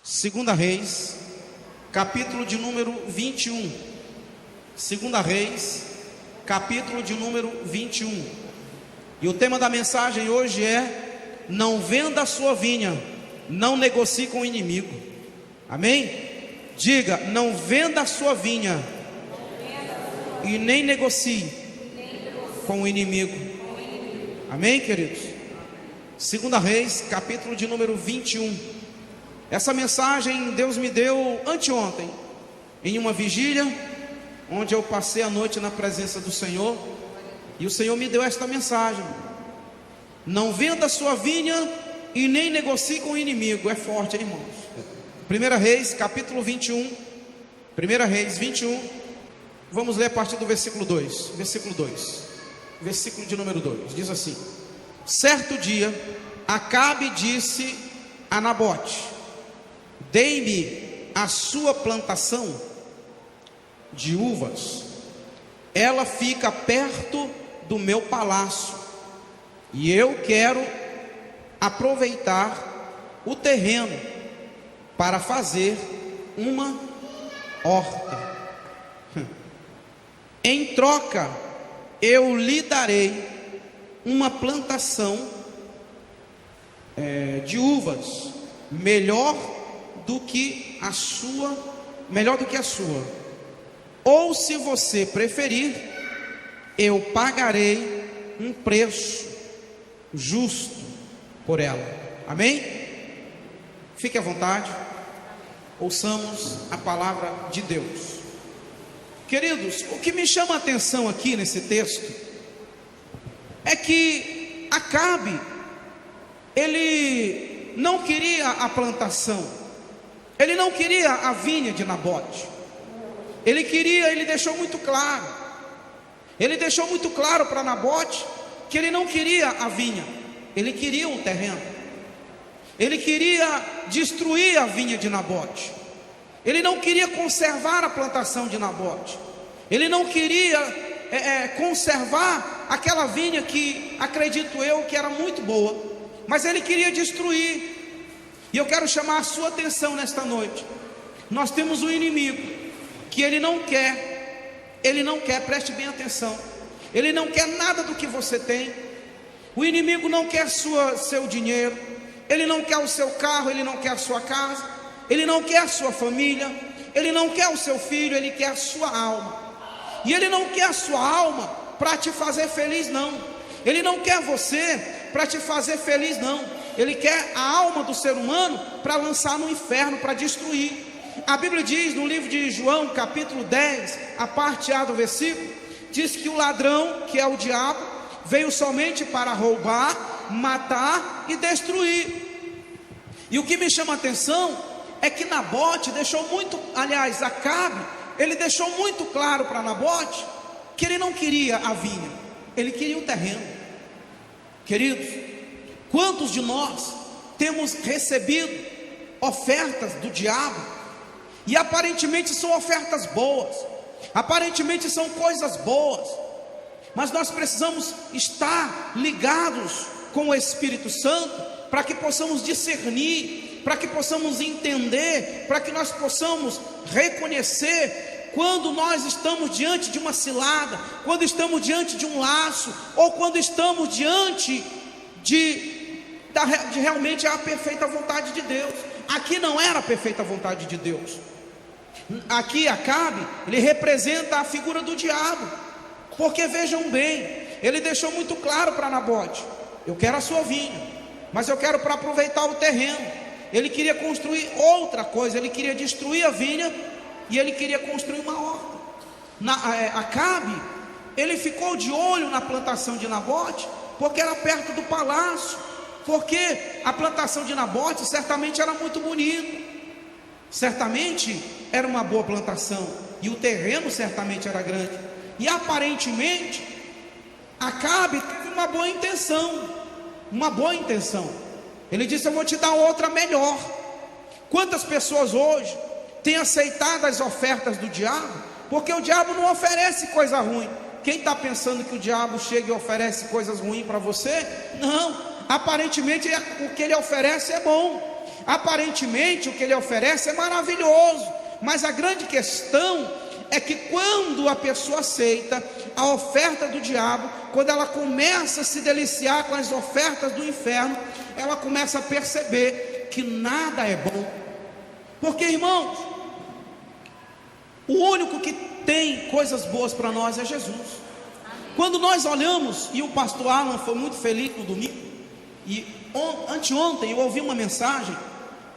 Segunda Reis, capítulo de número 21. Segunda Reis, capítulo de número 21. E o tema da mensagem hoje é: não venda a sua vinha, não negocie com o inimigo. Amém? Diga: não venda a sua vinha e nem negocie com o inimigo. Amém, queridos? Segunda Reis, capítulo de número 21. Essa mensagem Deus me deu anteontem, em uma vigília, onde eu passei a noite na presença do Senhor, e o Senhor me deu esta mensagem: não venda a sua vinha e nem negocie com o inimigo. É forte, hein, irmãos? Primeira Reis, capítulo 21. Primeira Reis 21. Vamos ler a partir do versículo 2. Versículo 2. Versículo de número 2. Diz assim: certo dia, Acabe disse a Nabote: dei-me a sua plantação de uvas, ela fica perto do meu palácio, e eu quero aproveitar o terreno para fazer uma horta. Em troca, eu lhe darei uma plantação de uvas melhor do que a sua. Ou, se você preferir, eu pagarei um preço justo por ela. Amém? Fique à vontade, ouçamos a palavra de Deus. Queridos, o que me chama a atenção aqui nesse texto é que Acabe, ele não queria a plantação, ele não queria a vinha de Nabote. Ele deixou muito claro para Nabote que ele não queria a vinha, ele queria um terreno. Ele queria destruir a vinha de Nabote. Ele não queria conservar a plantação de Nabote. Ele não queria conservar aquela vinha que, acredito eu, que era muito boa, mas ele queria destruir. E eu quero chamar a sua atenção nesta noite. Nós temos um inimigo que ele não quer, preste bem atenção, ele não quer nada do que você tem. O inimigo não quer seu dinheiro, ele não quer o seu carro, ele não quer a sua casa, ele não quer a sua família, ele não quer o seu filho, ele quer a sua alma. E ele não quer a sua alma para te fazer feliz, não. Ele não quer você para te fazer feliz, não. Ele quer a alma do ser humano para lançar no inferno, para destruir. A Bíblia diz no livro de João, capítulo 10, a parte A do versículo, diz que o ladrão, que é o diabo, veio somente para roubar, matar e destruir. E o que me chama a atenção é que Nabote Acabe, ele deixou muito claro para Nabote que ele não queria a vinha, ele queria o terreno. Queridos, quantos de nós temos recebido ofertas do diabo, e aparentemente são ofertas boas, aparentemente são coisas boas, mas nós precisamos estar ligados com o Espírito Santo para que possamos discernir, para que possamos entender, para que nós possamos reconhecer quando nós estamos diante de uma cilada, quando estamos diante de um laço, ou quando estamos diante de realmente a perfeita vontade de Deus. Aqui não era a perfeita vontade de Deus. Aqui Acabe, ele representa a figura do diabo, porque vejam bem, ele deixou muito claro para Nabote: eu quero a sua vinha, mas eu quero para aproveitar o terreno. Ele queria construir outra coisa, ele queria destruir a vinha e ele queria construir uma horta. Acabe, ele ficou de olho na plantação de Nabote, porque era perto do palácio, porque a plantação de Nabote certamente era muito bonita, certamente era uma boa plantação, e o terreno certamente era grande, e aparentemente Acabe teve uma boa intenção. Ele disse: eu vou te dar outra melhor. Quantas pessoas hoje têm aceitado as ofertas do diabo, porque o diabo não oferece coisa ruim. Quem está pensando que o diabo chega e oferece coisas ruins para você? Não, aparentemente o que ele oferece é bom. Aparentemente o que ele oferece é maravilhoso, mas a grande questão é que quando a pessoa aceita a oferta do diabo, quando ela começa a se deliciar com as ofertas do inferno, ela começa a perceber que nada é bom. Porque, irmãos, o único que tem coisas boas para nós é Jesus. Quando nós olhamos, e o pastor Alan foi muito feliz no domingo, e anteontem eu ouvi uma mensagem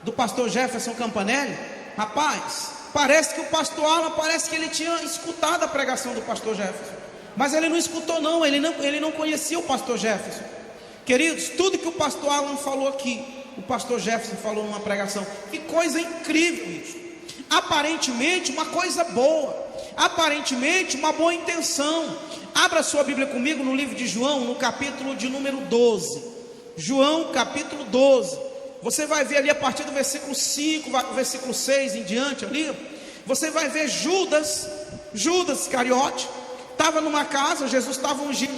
do pastor Jefferson Campanelli. Rapaz, parece que o pastor Alan, parece que ele tinha escutado a pregação do pastor Jefferson, mas ele não escutou não, ele não conhecia o pastor Jefferson. Queridos, tudo que o pastor Alan falou aqui, o pastor Jefferson falou numa pregação. Que coisa incrível isso. Aparentemente uma coisa boa, aparentemente uma boa intenção. Abra sua Bíblia comigo no livro de João, no capítulo de número 12. João capítulo 12. Você vai ver ali a partir do versículo 5, versículo 6 em diante ali, você vai ver Judas Iscariote, estava numa casa, Jesus estava ungindo,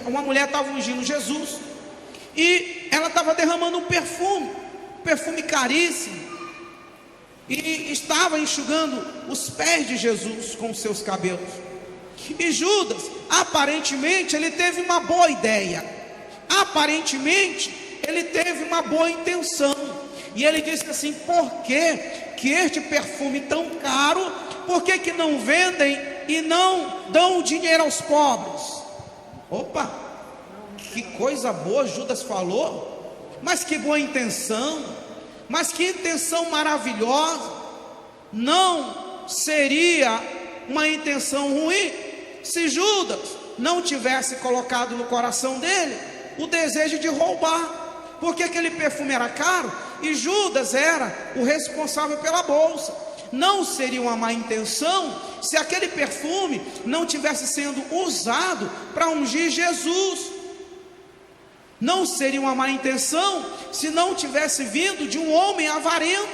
uma mulher estava ungindo Jesus, e ela estava derramando um perfume caríssimo, e estava enxugando os pés de Jesus com os seus cabelos. E Judas, aparentemente, ele teve uma boa ideia, aparentemente, ele teve uma boa intenção, e ele disse assim: por que este perfume tão caro, por que não vendem e não dão o dinheiro aos pobres? Opa, que coisa boa Judas falou, mas que boa intenção, mas que intenção maravilhosa. Não seria uma intenção ruim se Judas não tivesse colocado no coração dele o desejo de roubar, porque aquele perfume era caro e Judas era o responsável pela bolsa. Não seria uma má intenção se aquele perfume não tivesse sendo usado para ungir Jesus. Não seria uma má intenção se não tivesse vindo de um homem avarento,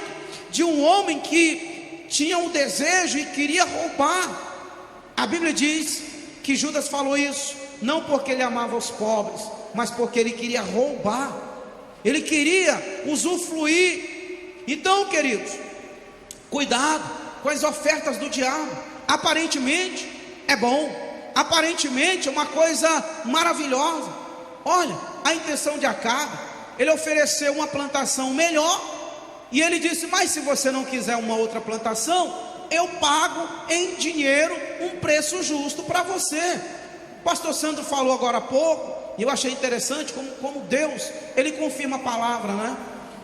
de um homem que tinha um desejo e queria roubar. A Bíblia diz que Judas falou isso não porque ele amava os pobres, mas porque ele queria roubar, ele queria usufruir. Então, queridos, cuidado com as ofertas do diabo. Aparentemente é bom, aparentemente é uma coisa maravilhosa. Olha, a intenção de Acabe, ele ofereceu uma plantação melhor, e ele disse: mas se você não quiser uma outra plantação, eu pago em dinheiro um preço justo para você. O pastor Sandro falou agora há pouco, e eu achei interessante como Deus, ele confirma a palavra, né?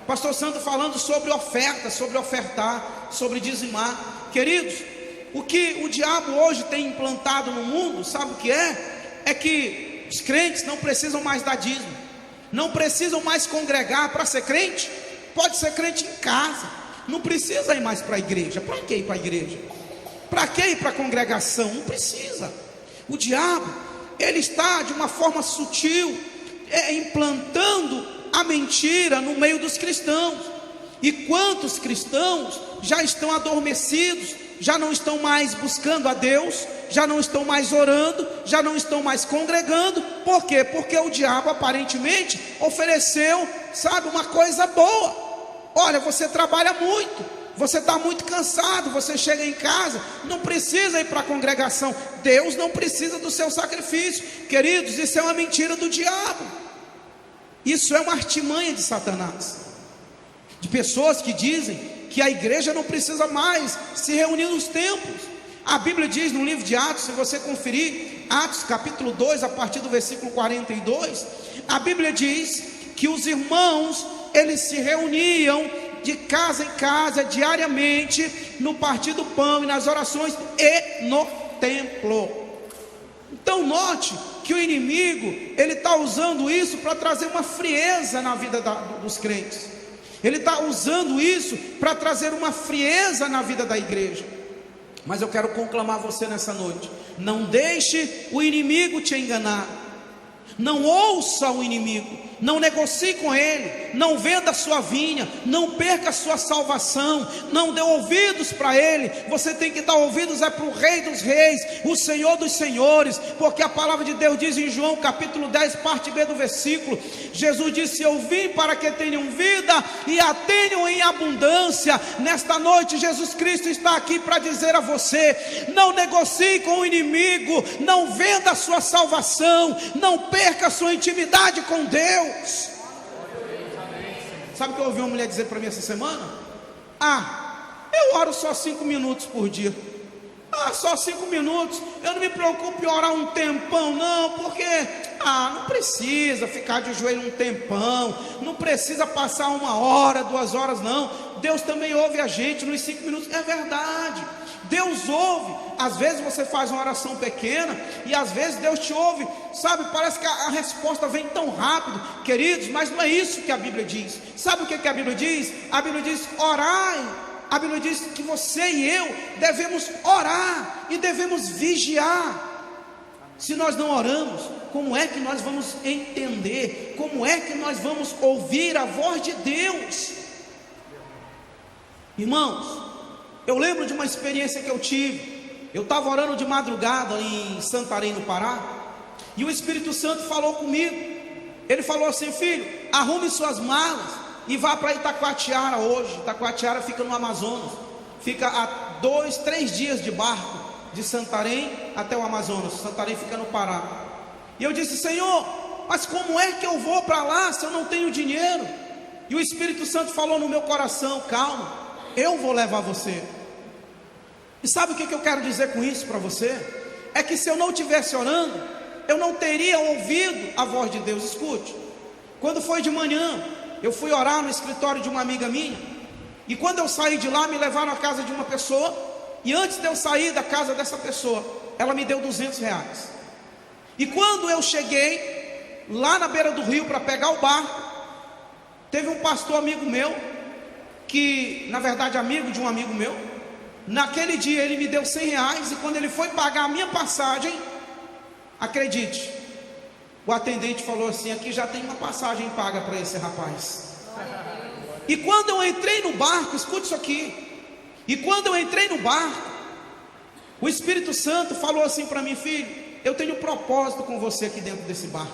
Pastor Sandro falando sobre oferta, sobre ofertar, sobre dizimar. Queridos, o que o diabo hoje tem implantado no mundo, sabe o que é? É que os crentes não precisam mais dar dízimo, não precisam mais congregar. Para ser crente, pode ser crente em casa, não precisa ir mais para a igreja. Para que ir para a igreja? Para que ir para a congregação? Não precisa. O diabo, ele está de uma forma sutil, implantando a mentira no meio dos cristãos. E quantos cristãos já estão adormecidos, já não estão mais buscando a Deus, já não estão mais orando, já não estão mais congregando. Por quê? Porque o diabo aparentemente ofereceu, sabe, uma coisa boa. Olha, você trabalha muito, você está muito cansado, você chega em casa, não precisa ir para a congregação, Deus não precisa do seu sacrifício. Queridos, isso é uma mentira do diabo, isso é uma artimanha de Satanás, de pessoas que dizem que a igreja não precisa mais se reunir nos templos. A Bíblia diz no livro de Atos, se você conferir, Atos capítulo 2, a partir do versículo 42, a Bíblia diz que os irmãos, eles se reuniam de casa em casa, diariamente, no partir do pão e nas orações e no templo. Então note que o inimigo, ele está usando isso para trazer uma frieza na vida dos crentes. Ele está usando isso para trazer uma frieza na vida da igreja. Mas eu quero conclamar você nessa noite: não deixe o inimigo te enganar, Não ouça o inimigo, não negocie com ele, não venda a sua vinha, não perca a sua salvação, não dê ouvidos para ele. Você tem que dar ouvidos para o Rei dos Reis, o Senhor dos Senhores, porque a palavra de Deus diz em João capítulo 10, parte B do versículo, Jesus disse: eu vim para que tenham vida e a tenham em abundância. Nesta noite Jesus Cristo está aqui para dizer a você: não negocie com o inimigo, não venda a sua salvação, não perca a sua intimidade com Deus. Sabe o que eu ouvi uma mulher dizer para mim essa semana? Eu oro só 5 minutos por dia. Só 5 minutos. Eu não me preocupo em orar um tempão, não, porque não precisa ficar de joelho um tempão, não precisa passar 1 hora, 2 horas, não. Deus também ouve a gente nos 5 minutos. É verdade, Deus ouve. Às vezes você faz uma oração pequena e às vezes Deus te ouve, sabe, parece que a resposta vem tão rápido, queridos, mas não é isso que a Bíblia diz. Sabe o que a Bíblia diz? A Bíblia diz: orai. A Bíblia diz que você e eu devemos orar e devemos vigiar. Se nós não oramos, como é que nós vamos entender? Como é que nós vamos ouvir a voz de Deus? Irmãos, eu lembro de uma experiência que eu tive. Eu estava orando de madrugada em Santarém, no Pará, e o Espírito Santo falou comigo. Ele falou assim: filho, arrume suas malas e vá para Itacoatiara hoje. Itacoatiara fica no Amazonas, fica a 2, 3 dias de barco, de Santarém até o Amazonas. Santarém fica no Pará. E eu disse: Senhor, mas como é que eu vou para lá se eu não tenho dinheiro? E o Espírito Santo falou no meu coração: calma, eu vou levar você. E sabe o que eu quero dizer com isso para você? É que se eu não estivesse orando, eu não teria ouvido a voz de Deus. Escute, quando foi de manhã, eu fui orar no escritório de uma amiga minha, e quando eu saí de lá, me levaram à casa de uma pessoa, e antes de eu sair da casa dessa pessoa, ela me deu R$200. E quando eu cheguei lá na beira do rio para pegar o barco, teve um pastor amigo meu, que na verdade amigo de um amigo meu. Naquele dia ele me deu R$100, e quando ele foi pagar a minha passagem, acredite, o atendente falou assim: aqui já tem uma passagem paga para esse rapaz. E quando eu entrei no barco, escute isso aqui, e quando eu entrei no barco, o Espírito Santo falou assim para mim: filho, eu tenho um propósito com você aqui dentro desse barco.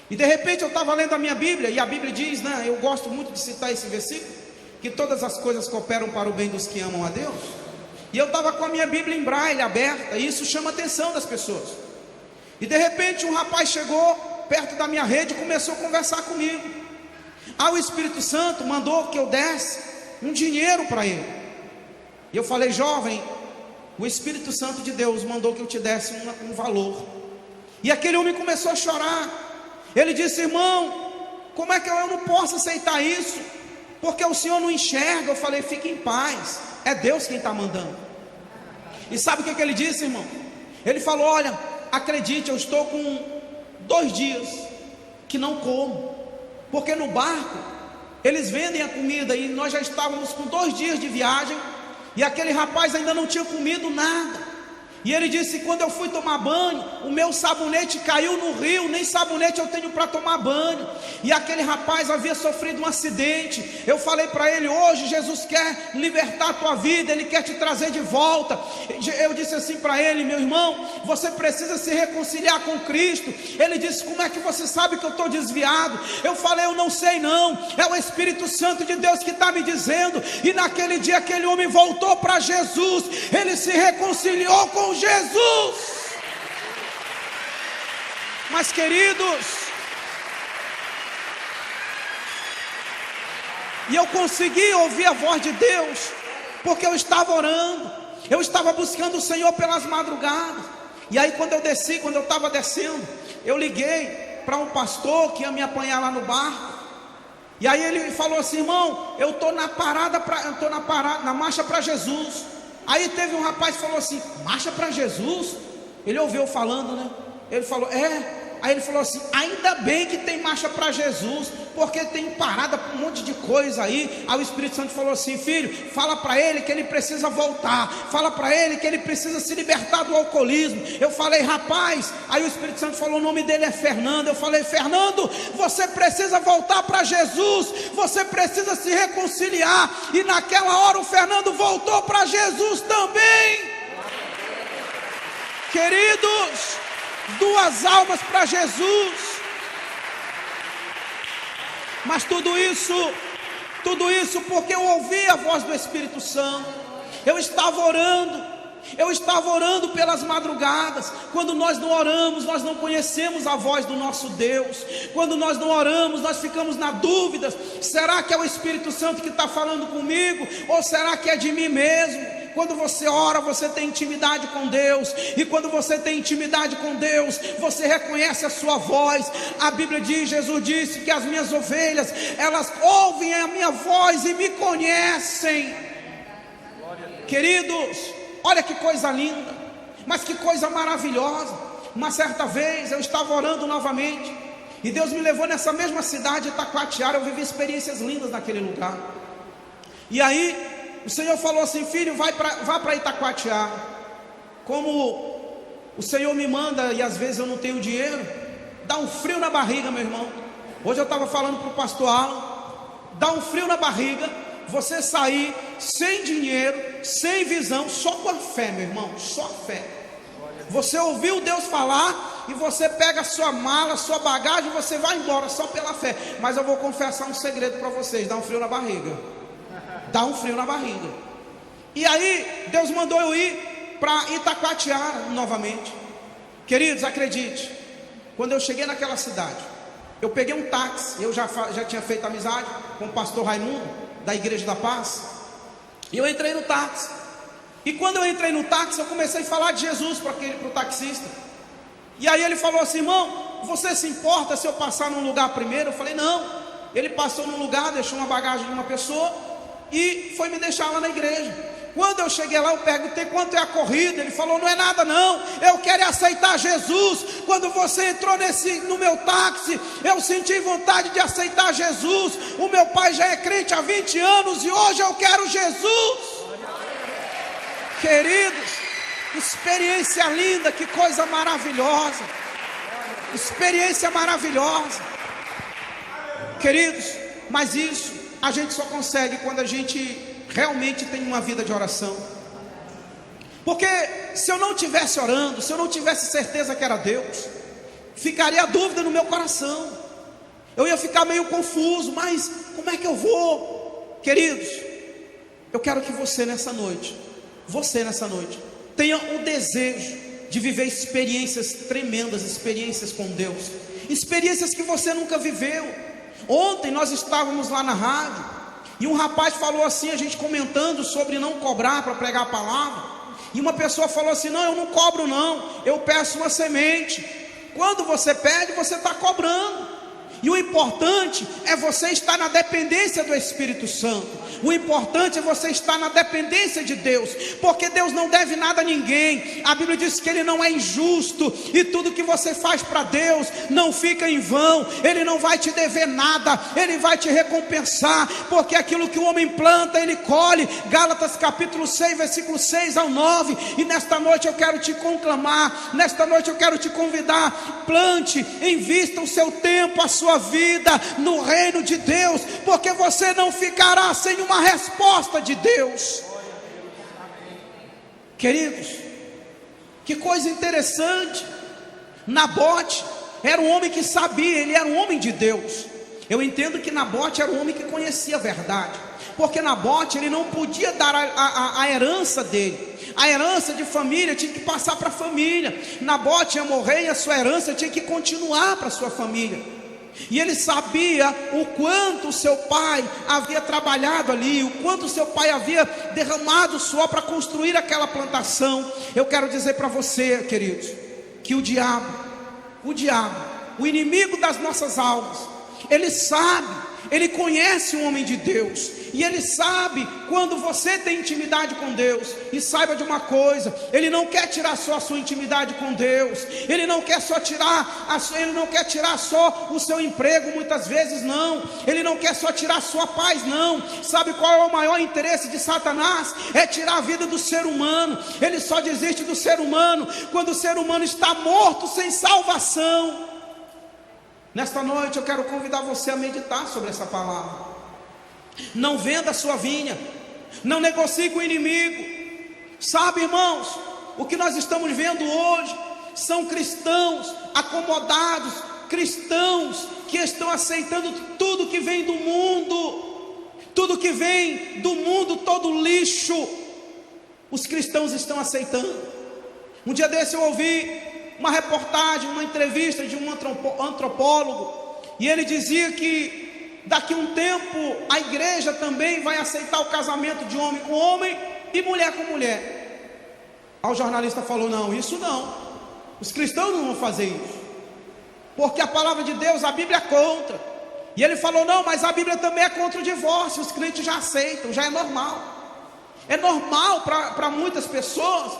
E de repente eu estava lendo a minha Bíblia, e a Bíblia diz, né, eu gosto muito de citar esse versículo, que todas as coisas cooperam para o bem dos que amam a Deus. E eu estava com a minha Bíblia em braille aberta, e isso chama a atenção das pessoas. E de repente um rapaz chegou perto da minha rede e começou a conversar comigo. O Espírito Santo mandou que eu desse um dinheiro para ele. E eu falei: jovem, o Espírito Santo de Deus mandou que eu te desse um valor. E aquele homem começou a chorar. Ele disse: irmão, como é que eu não posso aceitar isso? Porque o senhor não enxerga. Eu falei: fique em paz, é Deus quem está mandando. E sabe o que ele disse, irmão? Ele falou: olha, acredite, eu estou com 2 dias que não como, porque no barco eles vendem a comida, e nós já estávamos com 2 dias de viagem, e aquele rapaz ainda não tinha comido nada. E ele disse: quando eu fui tomar banho, o meu sabonete caiu no rio, nem sabonete eu tenho para tomar banho. E aquele rapaz havia sofrido um acidente. Eu falei para ele: hoje Jesus quer libertar a tua vida, Ele quer te trazer de volta. Eu disse assim para ele: meu irmão, você precisa se reconciliar com Cristo. Ele disse: como é que você sabe que eu estou desviado? Eu falei: eu não sei não, é o Espírito Santo de Deus que está me dizendo. E naquele dia aquele homem voltou para Jesus, ele se reconciliou com Jesus. Mas queridos, e eu consegui ouvir a voz de Deus, porque eu estava orando, eu estava buscando o Senhor pelas madrugadas. E aí quando eu estava descendo, eu liguei para um pastor que ia me apanhar lá no barco. E aí ele falou assim: irmão, eu estou na marcha para Jesus. Aí teve um rapaz que falou assim: marcha para Jesus? Ele ouviu falando, né? Ele falou: Aí ele falou assim: ainda bem que tem marcha para Jesus, porque tem parada para um monte de coisa aí. Aí o Espírito Santo falou assim: filho, fala para ele que ele precisa voltar, fala para ele que ele precisa se libertar do alcoolismo. Eu falei: rapaz. Aí o Espírito Santo falou: o nome dele é Fernando. Eu falei: Fernando, você precisa voltar para Jesus, você precisa se reconciliar. E naquela hora o Fernando voltou para Jesus também. Queridos, 2 almas para Jesus. Mas tudo isso porque eu ouvi a voz do Espírito Santo. Eu estava orando pelas madrugadas. Quando nós não oramos, nós não conhecemos a voz do nosso Deus. Quando nós não oramos, nós ficamos na dúvida: será que é o Espírito Santo que está falando comigo? Ou será que é de mim mesmo? Quando você ora, você tem intimidade com Deus. E quando você tem intimidade com Deus, você reconhece a sua voz. A Bíblia diz, Jesus disse que as minhas ovelhas, elas ouvem a minha voz e me conhecem. Queridos, olha que coisa linda, mas que coisa maravilhosa. Uma certa vez eu estava orando novamente, e Deus me levou nessa mesma cidade, Itacoatiara. Eu vivi experiências lindas naquele lugar. E aí o Senhor falou assim: filho, vá para Itacoatiara. Como o Senhor me manda, e às vezes eu não tenho dinheiro, dá um frio na barriga, meu irmão. Hoje eu estava falando para o pastor Alan, dá um frio na barriga você sair sem dinheiro, sem visão, só com a fé, meu irmão, só a fé. Você ouviu Deus falar e você pega a sua mala, a sua bagagem, e você vai embora só pela fé. Mas eu vou confessar um segredo para vocês: dá um frio na barriga. Dá um frio na barriga. E aí Deus mandou eu ir para Itacoatiara novamente. Queridos, acredite, quando eu cheguei naquela cidade, eu peguei um táxi. Eu já tinha feito amizade com o pastor Raimundo, da Igreja da Paz. E eu entrei no táxi. E quando eu entrei no táxi, eu comecei a falar de Jesus para o taxista. E aí ele falou assim: irmão, você se importa se eu passar num lugar primeiro? Eu falei: não. Ele passou num lugar, deixou uma bagagem de uma pessoa e foi me deixar lá na igreja. Quando eu cheguei lá, eu perguntei quanto é a corrida. Ele falou: não é nada não, eu quero aceitar Jesus. Quando você entrou no meu táxi, eu senti vontade de aceitar Jesus. O meu pai já é crente há 20 anos e hoje eu quero Jesus. Queridos, experiência linda, que coisa maravilhosa. Experiência maravilhosa. Queridos, mas isso a gente só consegue quando a gente realmente tem uma vida de oração. Porque se eu não estivesse orando, se eu não tivesse certeza que era Deus, ficaria a dúvida no meu coração. Eu ia ficar meio confuso: mas como é que eu vou? Queridos, eu quero que você nessa noite tenha o desejo de viver experiências tremendas, experiências com Deus, experiências que você nunca viveu. Ontem nós estávamos lá na rádio e um rapaz falou assim, a gente comentando sobre não cobrar para pregar a palavra, e uma pessoa falou assim: não, eu não cobro não, eu peço uma semente. Quando você pede, você está cobrando. E o importante é você estar na dependência do Espírito Santo. O importante é você estar na dependência de Deus, porque Deus não deve nada a ninguém. A Bíblia diz que Ele não é injusto, e tudo que você faz para Deus não fica em vão. Ele não vai te dever nada, Ele vai te recompensar, porque aquilo que o homem planta, ele colhe. Gálatas capítulo 6, versículo 6 ao 9. E nesta noite eu quero te conclamar, nesta noite eu quero te convidar: plante, invista o seu tempo, a sua vida no reino de Deus, porque você não ficará sem uma resposta de Deus. Queridos, que coisa interessante. Nabote era um homem que sabia, ele era um homem de Deus. Eu entendo que Nabote era um homem que conhecia a verdade, porque Nabote ele não podia dar a herança dele. A herança de família tinha que passar para a família. Nabote ia morrer e a sua herança tinha que continuar para a sua família. E ele sabia o quanto o seu pai havia trabalhado ali, o quanto o seu pai havia derramado suor para construir aquela plantação. Eu quero dizer para você, queridos, que o diabo, o inimigo das nossas almas, ele sabe Ele conhece o homem de Deus, e Ele sabe quando você tem intimidade com Deus. E saiba de uma coisa: Ele não quer tirar só a sua intimidade com Deus, Ele não quer só Ele não quer tirar só o seu emprego, muitas vezes não. Ele não quer só tirar a sua paz, não. Sabe qual é o maior interesse de Satanás? É tirar a vida do ser humano. Ele só desiste do ser humano quando o ser humano está morto, sem salvação. Nesta noite eu quero convidar você a meditar sobre essa palavra. Não venda a sua vinha, não negocie com o inimigo. Sabe, irmãos, o que nós estamos vendo hoje são cristãos acomodados, cristãos que estão aceitando tudo que vem do mundo, tudo que vem do mundo, todo lixo, os cristãos estão aceitando. Um dia desse eu ouvi uma reportagem, uma entrevista de um antropólogo, e ele dizia que daqui a um tempo a igreja também vai aceitar o casamento de homem com homem e mulher com mulher. Aí o jornalista falou: não, isso não, os cristãos não vão fazer isso, porque a palavra de Deus, a Bíblia é contra. E ele falou: não, mas a Bíblia também é contra o divórcio, os crentes já aceitam, já é normal. É normal para muitas pessoas.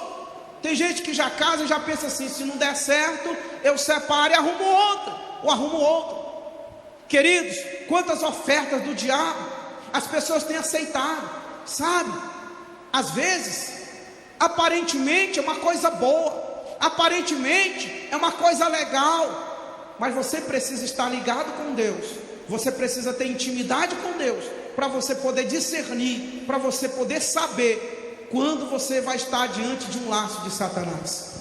Tem gente que já casa e já pensa assim: se não der certo, eu separo e arrumo outra, ou arrumo outro. Queridos, quantas ofertas do diabo as pessoas têm aceitado, sabe? Às vezes, aparentemente é uma coisa boa, aparentemente é uma coisa legal, mas você precisa estar ligado com Deus, você precisa ter intimidade com Deus, para você poder discernir, para você poder saber quando você vai estar diante de um laço de Satanás.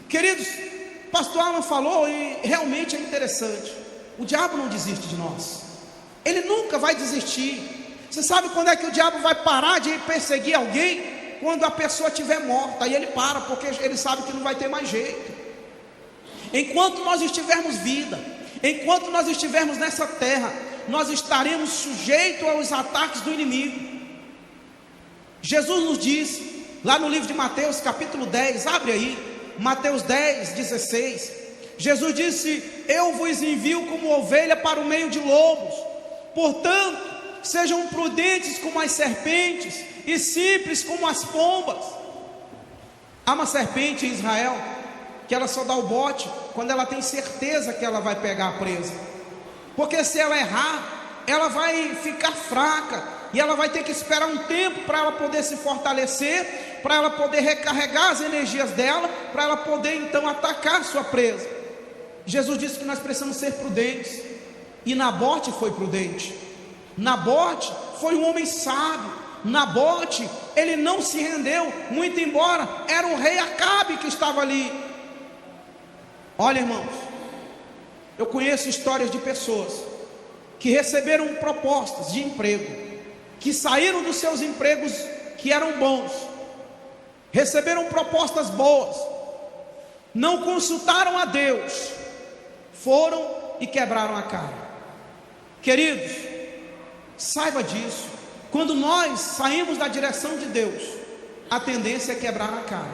Queridos, pastor Alan falou, e realmente é interessante: o diabo não desiste de nós, ele nunca vai desistir. Você sabe quando é que o diabo vai parar de perseguir alguém? Quando a pessoa estiver morta, aí ele para, porque ele sabe que não vai ter mais jeito. Enquanto nós estivermos vida, enquanto nós estivermos nessa terra, nós estaremos sujeitos aos ataques do inimigo. Jesus nos disse, lá no livro de Mateus capítulo 10, abre aí, Mateus 10, 16, Jesus disse: eu vos envio como ovelha para o meio de lobos, portanto, sejam prudentes como as serpentes e simples como as pombas. Há uma serpente em Israel que ela só dá o bote quando ela tem certeza que ela vai pegar a presa, porque se ela errar, ela vai ficar fraca, e ela vai ter que esperar um tempo para ela poder se fortalecer, para ela poder recarregar as energias dela, para ela poder então atacar sua presa. Jesus disse que nós precisamos ser prudentes, e Nabote foi prudente. Nabote foi um homem sábio. Nabote, ele não se rendeu, muito embora era o rei Acabe que estava ali. Olha, irmãos, eu conheço histórias de pessoas que receberam propostas de emprego, que saíram dos seus empregos que eram bons, receberam propostas boas, não consultaram a Deus, foram e quebraram a cara. Queridos, saiba disso. Quando nós saímos da direção de Deus, a tendência é quebrar a cara.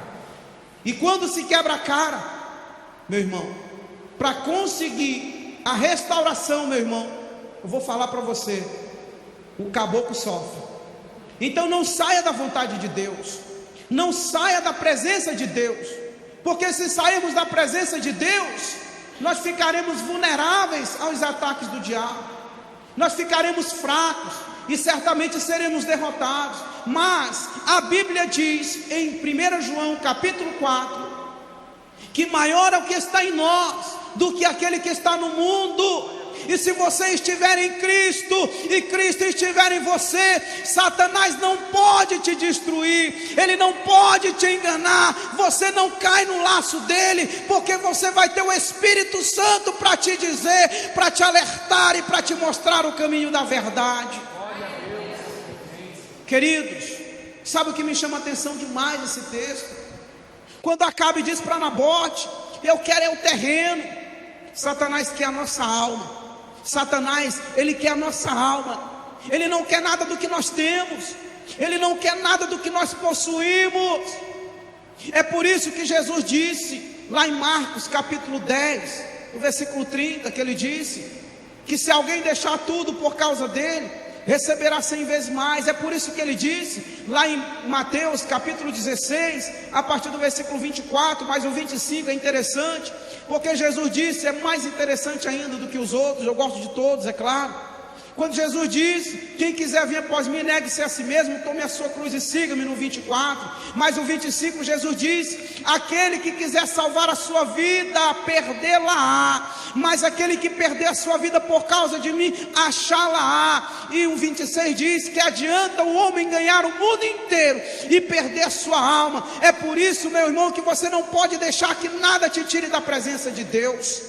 E quando se quebra a cara, meu irmão, para conseguir a restauração, meu irmão, eu vou falar para você, o caboclo sofre. Então não saia da vontade de Deus, não saia da presença de Deus, porque se sairmos da presença de Deus, nós ficaremos vulneráveis aos ataques do diabo, nós ficaremos fracos e certamente seremos derrotados. Mas a Bíblia diz em 1 João capítulo 4, que maior é o que está em nós do que aquele que está no mundo. E se você estiver em Cristo e Cristo estiver em você, Satanás não pode te destruir, ele não pode te enganar, você não cai no laço dele, porque você vai ter o Espírito Santo para te dizer, para te alertar e para te mostrar o caminho da verdade. Queridos, sabe o que me chama a atenção demais nesse texto? Quando Acabe diz para Nabote: eu quero é o terreno. Satanás quer a nossa alma. Satanás, ele quer a nossa alma. Ele não quer nada do que nós temos, ele não quer nada do que nós possuímos. É por isso que Jesus disse lá em Marcos capítulo 10, no versículo 30, que ele disse que se alguém deixar tudo por causa dele, receberá 100 vezes mais. É por isso que ele disse, lá em Mateus capítulo 16, a partir do versículo 24, mas o 25 é interessante, porque Jesus disse, é mais interessante ainda do que os outros, eu gosto de todos, é claro. Quando Jesus disse, quem quiser vir após mim, negue-se a si mesmo, tome a sua cruz e siga-me, no 24. Mas o 25, Jesus disse, aquele que quiser salvar a sua vida, perdê-la-á. Mas aquele que perder a sua vida por causa de mim, achá-la-á. E o 26 diz, que adianta o homem ganhar o mundo inteiro e perder a sua alma. É por isso, meu irmão, que você não pode deixar que nada te tire da presença de Deus.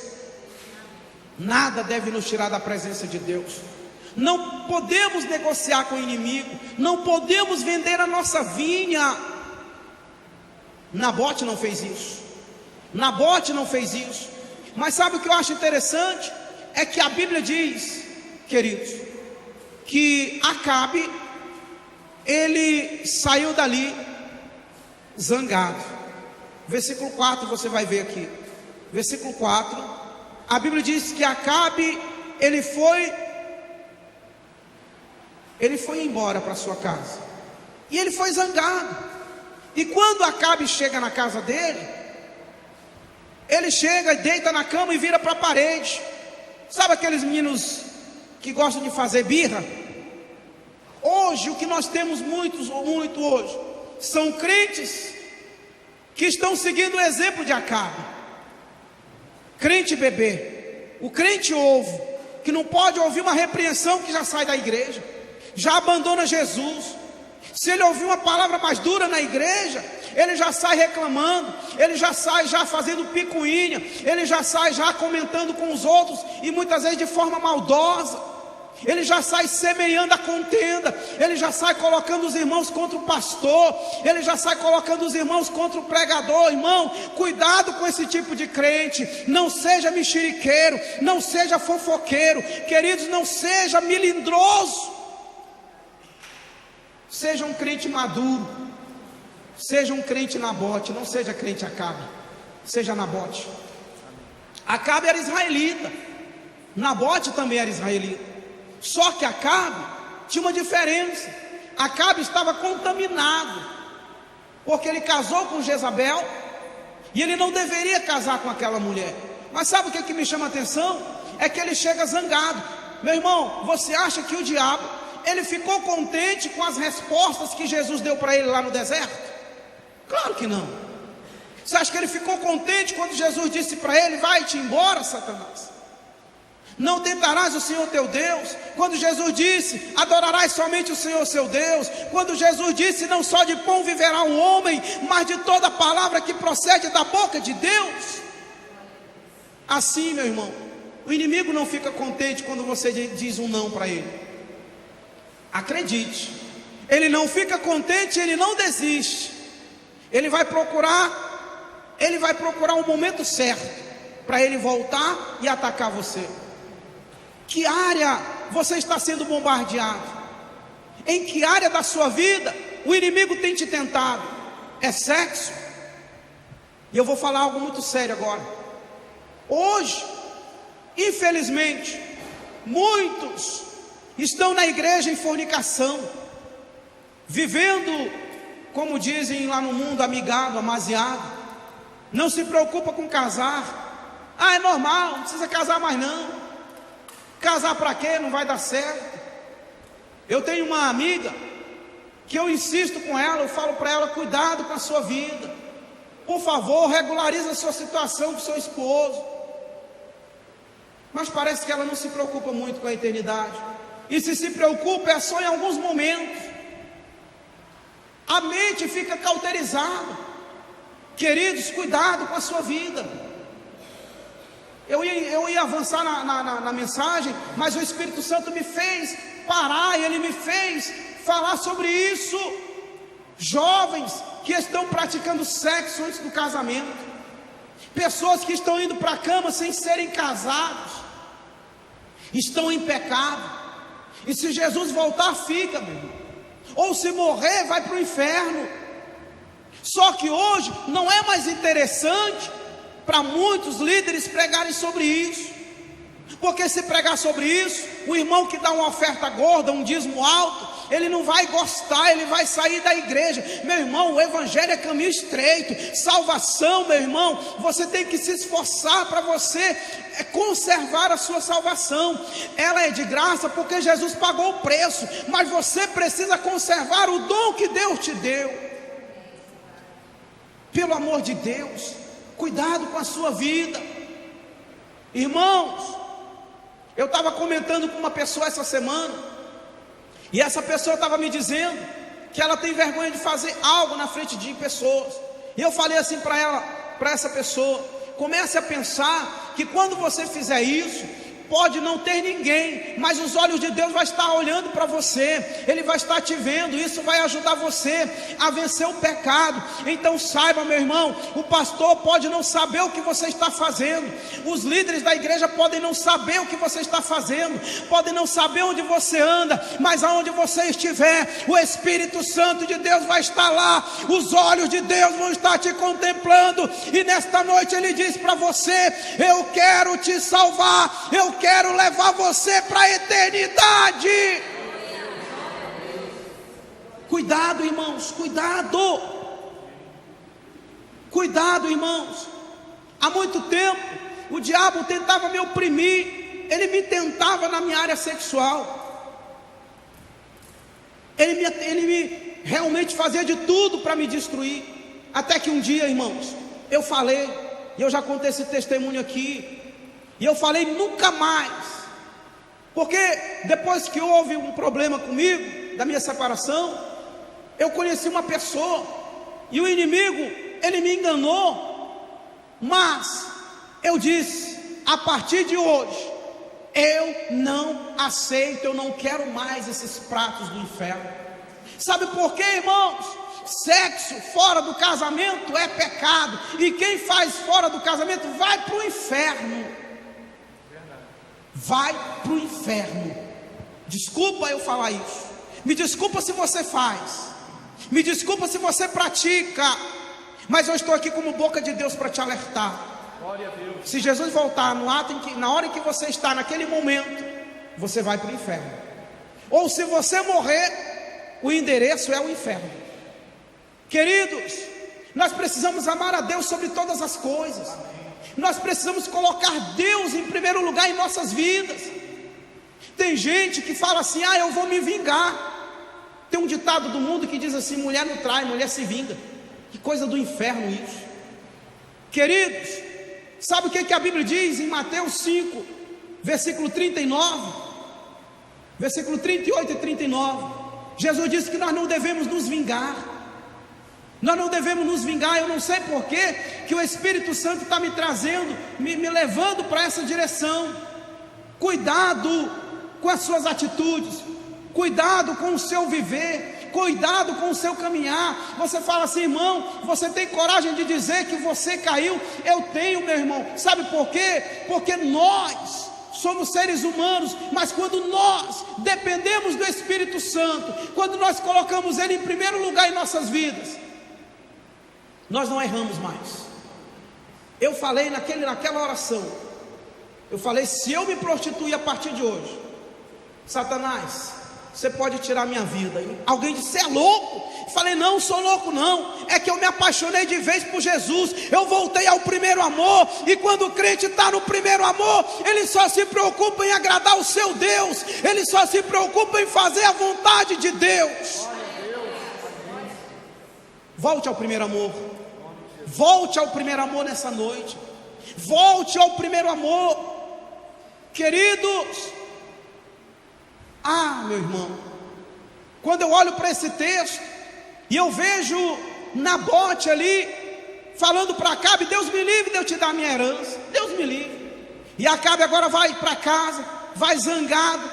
Nada deve nos tirar da presença de Deus. Não podemos negociar com o inimigo, não podemos vender a nossa vinha. Nabote não fez isso, Nabote não fez isso. Mas sabe o que eu acho interessante? É que a Bíblia diz, queridos, que Acabe, ele saiu dali zangado. Versículo 4 você vai ver aqui, versículo 4, a Bíblia diz que Acabe, ele foi embora para sua casa, e ele foi zangado. E quando Acabe chega na casa dele, ele chega e deita na cama e vira para a parede. Sabe aqueles meninos que gostam de fazer birra? Hoje, o que nós temos muito hoje, são crentes que estão seguindo o exemplo de Acabe. Crente bebê, o crente ovo, que não pode ouvir uma repreensão, que já sai da igreja, já abandona Jesus. Se ele ouvir uma palavra mais dura na igreja, ele já sai reclamando, ele já sai já fazendo picuinha, ele já sai já comentando com os outros, e muitas vezes de forma maldosa. Ele já sai semeando a contenda, ele já sai colocando os irmãos contra o pastor, ele já sai colocando os irmãos contra o pregador. Irmão, cuidado com esse tipo de crente. Não seja mexeriqueiro, não seja fofoqueiro, queridos, não seja melindroso. Seja um crente maduro, seja um crente Nabote, não seja crente Acabe, seja Nabote. Acabe era israelita, Nabote também era israelita. Só que Acabe tinha uma diferença. Acabe estava contaminado, porque ele casou com Jezabel, e ele não deveria casar com aquela mulher. Mas sabe o que me chama a atenção? É que ele chega zangado. Meu irmão, você acha que o diabo, ele ficou contente com as respostas que Jesus deu para ele lá no deserto? Claro que não. Você acha que ele ficou contente quando Jesus disse para ele, vai-te embora, Satanás? Não tentarás o Senhor teu Deus. Quando Jesus disse, adorarás somente o Senhor seu Deus. Quando Jesus disse, não só de pão viverá o homem, mas de toda palavra que procede da boca de Deus. Assim, meu irmão, o inimigo não fica contente quando você diz um não para ele. Acredite, ele não fica contente, ele não desiste. Ele vai procurar um momento certo para ele voltar e atacar você. Que área você está sendo bombardeado? Em que área da sua vida o inimigo tem te tentado? É sexo? E eu vou falar algo muito sério agora. Hoje, infelizmente, muitos estão na igreja em fornicação, vivendo, como dizem lá no mundo, amigado, amaziado. Não se preocupa com casar. É normal, não precisa casar mais não. Casar para quê? Não vai dar certo. Eu tenho uma amiga que eu insisto com ela, eu falo para ela, cuidado com a sua vida. Por favor, regulariza a sua situação com seu esposo. Mas parece que ela não se preocupa muito com a eternidade. E se preocupa, é só em alguns momentos. A mente fica cauterizada. Queridos, cuidado com a sua vida. Eu ia avançar na mensagem, mas o Espírito Santo me fez parar, e ele me fez falar sobre isso. Jovens que estão praticando sexo antes do casamento, pessoas que estão indo para a cama sem serem casados, estão em pecado. E se Jesus voltar, fica, meu irmão. Ou se morrer, vai para o inferno. Só que hoje não é mais interessante para muitos líderes pregarem sobre isso. Porque se pregar sobre isso, o irmão que dá uma oferta gorda, um dízimo alto, ele não vai gostar, ele vai sair da igreja. Meu irmão, o evangelho é caminho estreito, salvação, meu irmão, você tem que se esforçar para você conservar a sua salvação. Ela é de graça porque Jesus pagou o preço, mas você precisa conservar o dom que Deus te deu. Pelo amor de Deus, cuidado com a sua vida. Irmãos, eu estava comentando com uma pessoa essa semana, e essa pessoa estava me dizendo que ela tem vergonha de fazer algo na frente de pessoas. E eu falei assim para ela, para essa pessoa: comece a pensar que quando você fizer isso, pode não ter ninguém, mas os olhos de Deus vão estar olhando para você, Ele vai estar te vendo. Isso vai ajudar você a vencer o pecado. Então saiba, meu irmão, o pastor pode não saber o que você está fazendo, os líderes da igreja podem não saber o que você está fazendo, podem não saber onde você anda, mas aonde você estiver, o Espírito Santo de Deus vai estar lá, os olhos de Deus vão estar te contemplando. E nesta noite Ele diz para você: eu quero te salvar, eu quero levar você para a eternidade. Cuidado, irmãos, cuidado. Cuidado, irmãos. Há muito tempo o diabo tentava me oprimir. Ele me tentava na minha área sexual. Ele me realmente fazia de tudo para me destruir. Até que um dia, irmãos, eu falei, e eu já contei esse testemunho aqui, e eu falei: nunca mais. Porque depois que houve um problema comigo, da minha separação, eu conheci uma pessoa, e o inimigo, ele me enganou. Mas eu disse: a partir de hoje, eu não aceito, eu não quero mais esses pratos do inferno. Sabe por quê, irmãos? Sexo fora do casamento é pecado, e quem faz fora do casamento vai para o inferno. Vai para o inferno. Desculpa eu falar isso, me desculpa se você faz, me desculpa se você pratica, mas eu estou aqui como boca de Deus para te alertar. Se Jesus voltar na hora em que você está, naquele momento, você vai para o inferno. Ou se você morrer, o endereço é o inferno. Queridos, nós precisamos amar a Deus sobre todas as coisas. Nós precisamos colocar Deus em primeiro lugar em nossas vidas. Tem gente que fala assim: ah, eu vou me vingar. Tem um ditado do mundo que diz assim: mulher não trai, mulher se vinga. Que coisa do inferno isso. Queridos, sabe o que a Bíblia diz em Mateus 5, versículo 39, versículo 38 e 39? Jesus disse que nós não devemos nos vingar. Nós não devemos nos vingar. Eu não sei porquê que o Espírito Santo está me trazendo, me levando para essa direção. Cuidado com as suas atitudes, cuidado com o seu viver, cuidado com o seu caminhar. Você fala assim: irmão, você tem coragem de dizer que você caiu? Eu tenho, meu irmão. Sabe por quê? Porque nós somos seres humanos, mas quando nós dependemos do Espírito Santo, quando nós colocamos Ele em primeiro lugar em nossas vidas, nós não erramos mais. Eu falei naquela oração, eu falei: se eu me prostituir a partir de hoje, Satanás, você pode tirar minha vida. Alguém disse: você é louco? Eu falei: não sou louco não, é que eu me apaixonei de vez por Jesus. Eu voltei ao primeiro amor. E quando o crente está no primeiro amor, ele só se preocupa em agradar o seu Deus, ele só se preocupa em fazer a vontade de Deus. Volte ao primeiro amor. Volte ao primeiro amor nessa noite. Volte ao primeiro amor. Queridos, meu irmão, quando eu olho para esse texto e eu vejo Nabote ali falando para Acabe: Deus me livre de eu te dar a minha herança, Deus me livre. E Acabe agora vai para casa, vai zangado.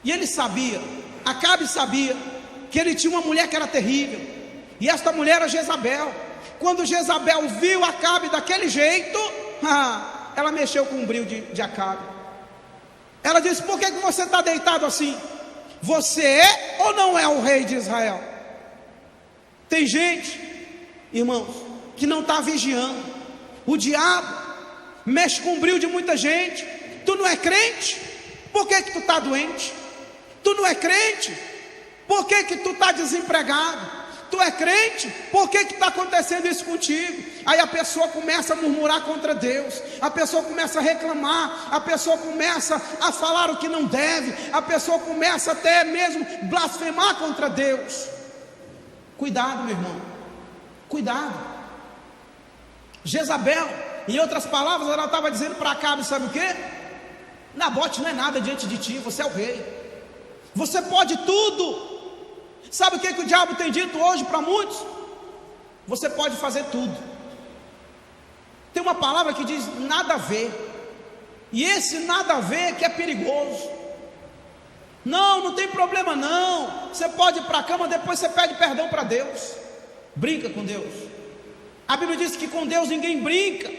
E ele sabia, Acabe sabia, que ele tinha uma mulher que era terrível, e esta mulher era Jezabel. Quando Jezabel viu Acabe daquele jeito, ela mexeu com o brilho de Acabe. Ela disse: por que você está deitado assim? Você é ou não é o rei de Israel? Tem gente, irmãos, que não está vigiando. O diabo mexe com o brilho de muita gente. Tu não é crente? Por que tu está doente? Tu não é crente? Por que tu está desempregado? Tu é crente? Por que está acontecendo isso contigo? Aí a pessoa começa a murmurar contra Deus, a pessoa começa a reclamar, a pessoa começa a falar o que não deve, a pessoa começa até mesmo blasfemar contra Deus. Cuidado, meu irmão, cuidado. Jezabel, em outras palavras, ela estava dizendo para Acabe, sabe o que? Nabote não é nada diante de ti, você é o rei, você pode tudo. Sabe o que o diabo tem dito hoje para muitos? Você pode fazer tudo. Tem uma palavra que diz nada a ver, e esse nada a ver que é perigoso. Não tem problema não, você pode ir para a cama, depois você pede perdão para Deus. Brinca com Deus. A Bíblia diz que com Deus ninguém brinca.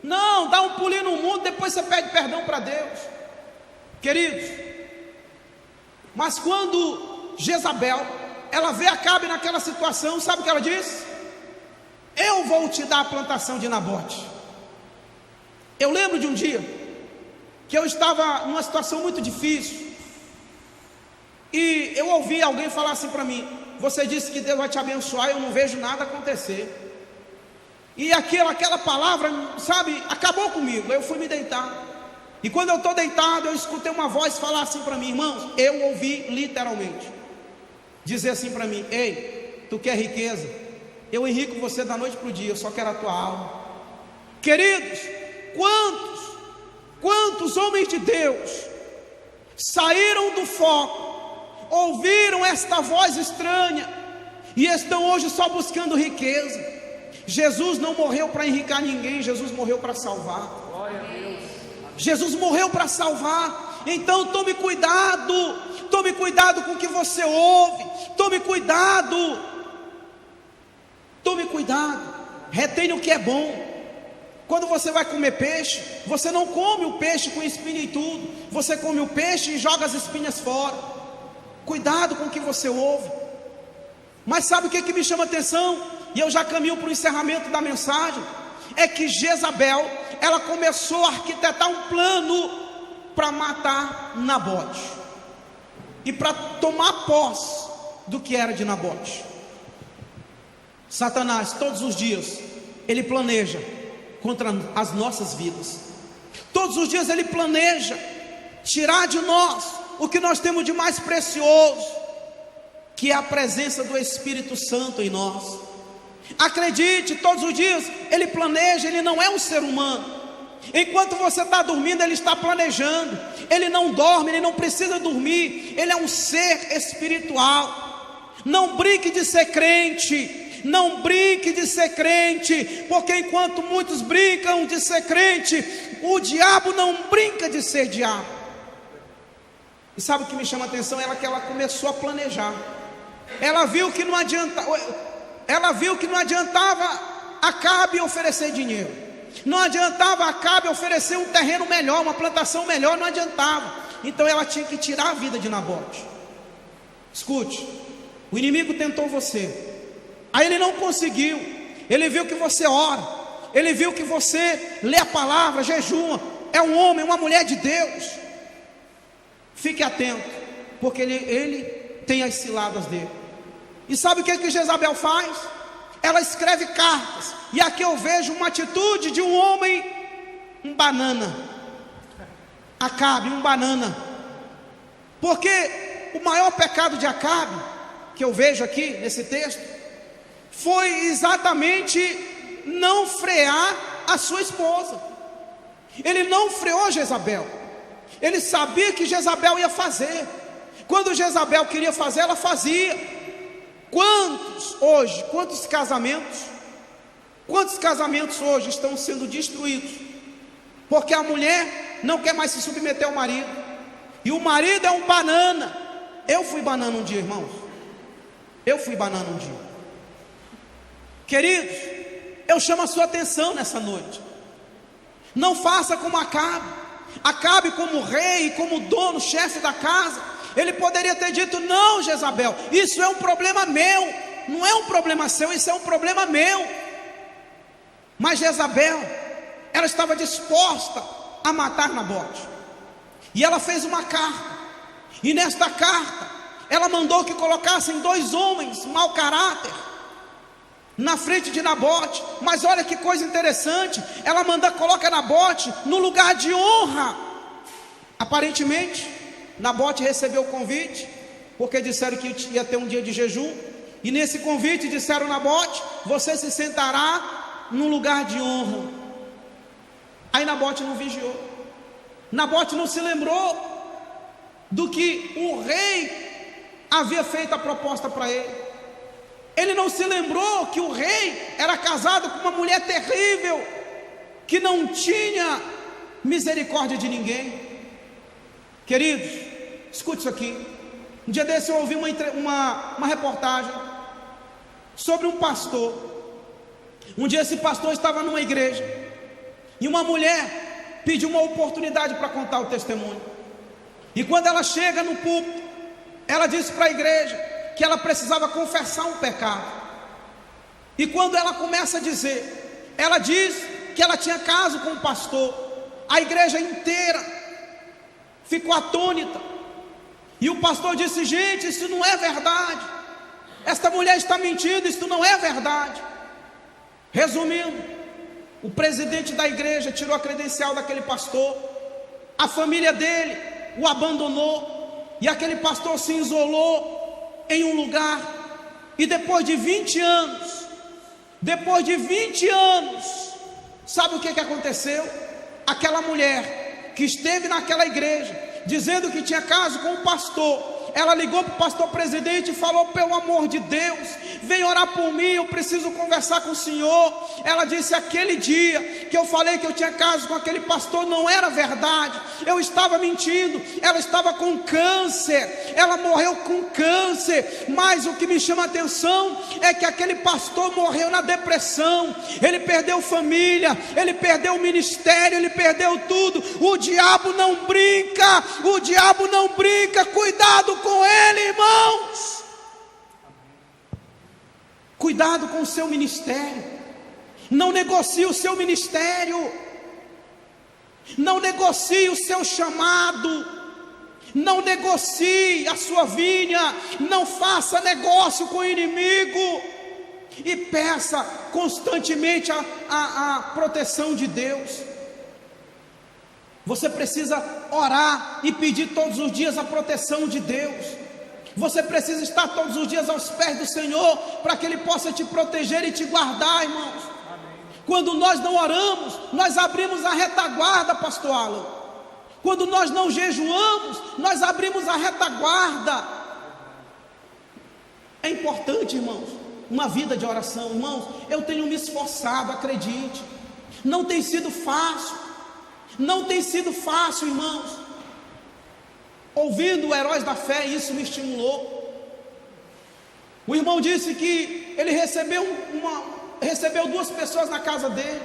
Não, dá um pulinho no mundo, depois você pede perdão para Deus. Queridos, mas quando Jezabel, ela vê Acabe naquela situação, sabe o que ela diz? Eu vou te dar a plantação de Nabote. Eu lembro de um dia que eu estava numa situação muito difícil, e eu ouvi alguém falar assim para mim: você disse que Deus vai te abençoar, eu não vejo nada acontecer. E aquela palavra, sabe, acabou comigo. Eu fui me deitar, e quando eu estou deitado, eu escutei uma voz falar assim para mim, irmãos, eu ouvi literalmente dizer assim para mim: ei, tu quer riqueza? Eu enrico você da noite para o dia, eu só quero a tua alma. Queridos, quantos homens de Deus saíram do foco, ouviram esta voz estranha e estão hoje só buscando riqueza? Jesus não morreu para enriquecer ninguém, Jesus morreu para salvar. Glória a Deus. Jesus morreu para salvar. Então tome cuidado com o que você ouve, tome cuidado, retenha o que é bom. Quando você vai comer peixe, você não come o peixe com espinha e tudo, você come o peixe e joga as espinhas fora. Cuidado com o que você ouve. Mas sabe o que me chama a atenção? E eu já caminho para o encerramento da mensagem. É que Jezabel, ela começou a arquitetar um plano para matar Nabote e para tomar posse do que era de Nabote. Satanás, todos os dias, ele planeja contra as nossas vidas. Todos os dias ele planeja tirar de nós o que nós temos de mais precioso, que é a presença do Espírito Santo em nós. Acredite, todos os dias ele planeja. Ele não é um ser humano. Enquanto você está dormindo, ele está planejando. Ele não dorme, ele não precisa dormir. Ele é um ser espiritual. Não brinque de ser crente, não brinque de ser crente, porque enquanto muitos brincam de ser crente, o diabo não brinca de ser diabo. E sabe o que me chama a atenção? Que ela começou a planejar. Ela viu que não adiantava Acabe oferecer dinheiro, não adiantava Acabe oferecer um terreno melhor, uma plantação melhor, não adiantava. Então ela tinha que tirar a vida de Nabote. Escute, o inimigo tentou você, aí ele não conseguiu. Ele viu que você ora, ele viu que você lê a palavra, jejuma, é um homem, uma mulher de Deus. Fique atento, porque ele tem as ciladas dele. E sabe o que Jezabel faz? Ela escreve cartas, e aqui eu vejo uma atitude de um homem, um banana. Acabe, um banana. Porque o maior pecado de Acabe, que eu vejo aqui nesse texto, foi exatamente não frear a sua esposa. Ele não freou Jezabel. Ele sabia que Jezabel ia fazer. Quando Jezabel queria fazer, ela fazia. Quantos casamentos hoje estão sendo destruídos? Porque a mulher não quer mais se submeter ao marido, e o marido é um banana. Eu fui banana um dia, irmãos. Queridos, eu chamo a sua atenção nessa noite. Não faça como Acabe como rei, como dono, chefe da casa. Ele poderia ter dito: não, Jezabel, isso é um problema meu, não é um problema seu, isso é um problema meu. Mas Jezabel, ela estava disposta a matar Nabote. E ela fez uma carta, e nesta carta ela mandou que colocassem 2 homens mau caráter na frente de Nabote. Mas olha que coisa interessante, ela coloca Nabote no lugar de honra. Aparentemente Nabote recebeu o convite, porque disseram que ia ter um dia de jejum, e nesse convite disseram: Nabote, você se sentará num lugar de honra. Aí Nabote não vigiou, Nabote não se lembrou do que o rei havia feito a proposta para ele. Ele não se lembrou que o rei era casado com uma mulher terrível, que não tinha misericórdia de ninguém. Queridos, escute isso aqui. Um dia desse eu ouvi uma reportagem sobre um pastor. Um dia esse pastor estava numa igreja, e uma mulher pediu uma oportunidade para contar o testemunho. E quando ela chega no púlpito, ela disse para a igreja que ela precisava confessar um pecado. E quando ela começa a dizer, ela diz que ela tinha caso com o pastor. A igreja inteira ficou atônita, e o pastor disse: gente, isso não é verdade, esta mulher está mentindo, isso não é verdade. Resumindo, o presidente da igreja tirou a credencial daquele pastor, a família dele o abandonou, e aquele pastor se isolou em um lugar. E depois de 20 anos, sabe o que aconteceu? Aquela mulher que esteve naquela igreja dizendo que tinha caso com o pastor, ela ligou para o pastor presidente e falou: pelo amor de Deus, vem orar por mim, eu preciso conversar com o senhor. Ela disse: aquele dia que eu falei que eu tinha caso com aquele pastor não era verdade, eu estava mentindo, ela estava com câncer, ela morreu com câncer. Mas o que me chama a atenção é que aquele pastor morreu na depressão, ele perdeu família, ele perdeu o ministério, ele perdeu tudo. O diabo não brinca, cuidado com ele, irmãos. Cuidado com o seu ministério. Não negocie o seu ministério, não negocie o seu chamado, não negocie a sua vinha, não faça negócio com o inimigo, e peça constantemente a proteção de Deus. Você precisa orar e pedir todos os dias a proteção de Deus. Você precisa estar todos os dias aos pés do Senhor, para que Ele possa te proteger e te guardar, irmãos. Amém. Quando nós não oramos, nós abrimos a retaguarda, pastor Alan. Quando nós não jejuamos, nós abrimos a retaguarda. É importante, irmãos, uma vida de oração. Irmãos, eu tenho me esforçado, acredite. Não tem sido fácil. Não tem sido fácil, irmãos. Ouvindo Heróis da Fé, isso me estimulou. O irmão disse que ele recebeu 2 pessoas na casa dele,